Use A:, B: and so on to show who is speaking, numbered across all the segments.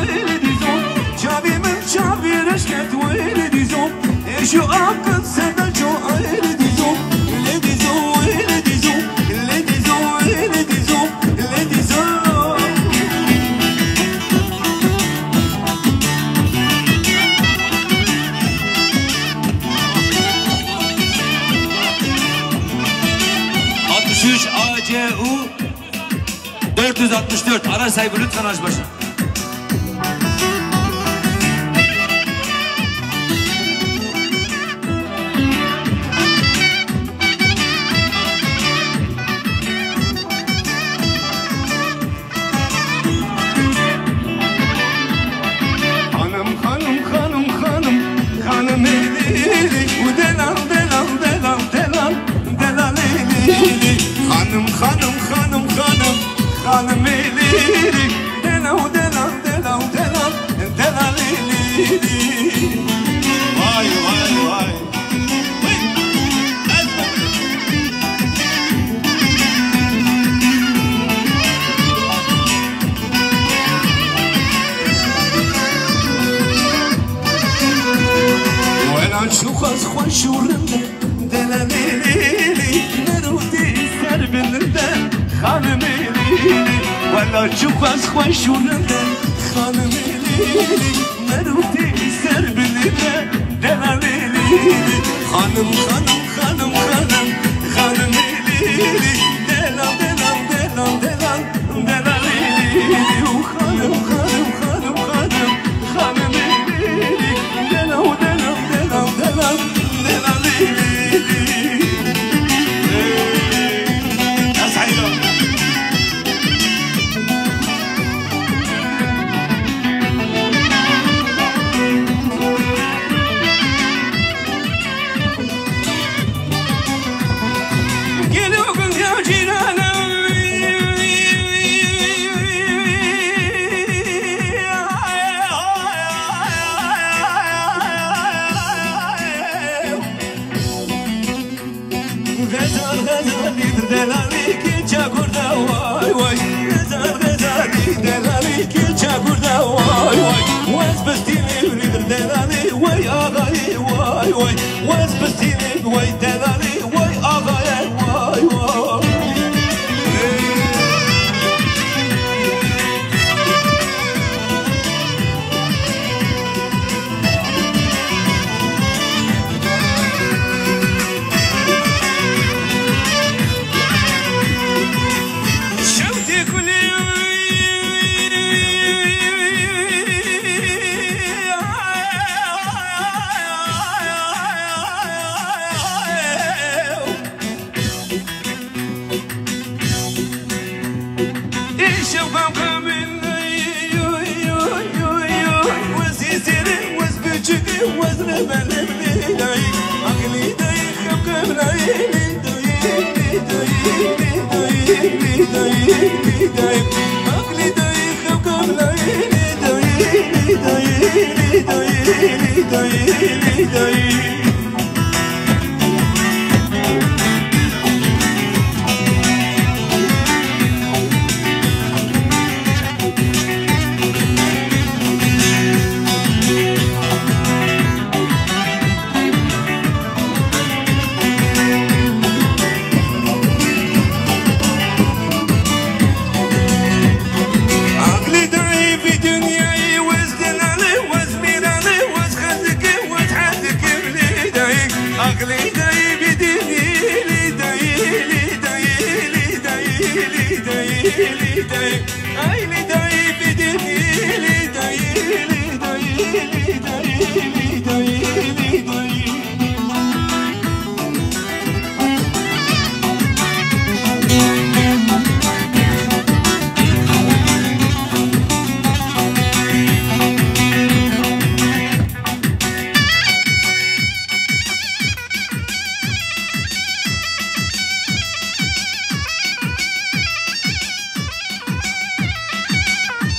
A: ويلي ديزون شابي من شابي رشكت ويلي ديزون ايشو اقد سنة جو ويلي ديزون اللي ديزون ويلي ديزون اللي ديزون ويلي ديزون اللي ديزون 63 ACU 464 ara sahibi lütfen aç başına. Hanım eliri Delav delav delav delav Delav eliri Vay vay vay Vela şukhaz khoşurunda Delav eliri Nerudi serbininde Hanım eliri ولا تشوف أسخوان شورنده خانم ليلي مروتي سر بالله دلاليلي خانم خانم خانم خانم خانم ليلي دلال دلال دلال دلال دلاليلي وخانم خانم خانم خانم خانم ليلي دلال دلال دلال دلال دلاليلي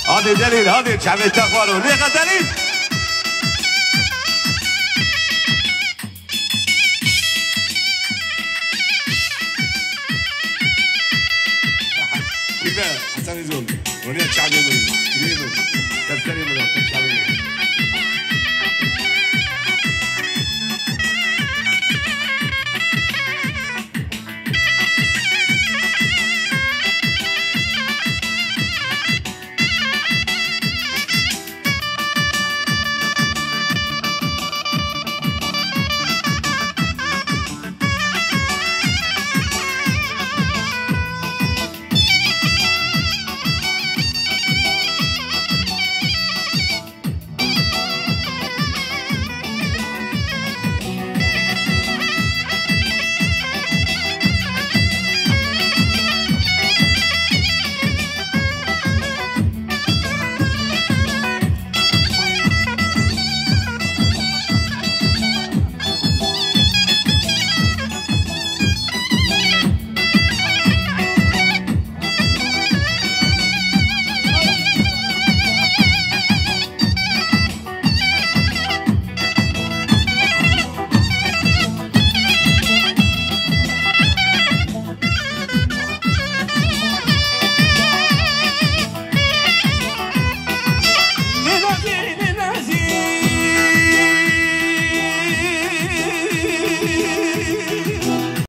A: هذه دليل هذه شعب التقوى ليه دليل كذا حسن يزول ونيت شعب يزول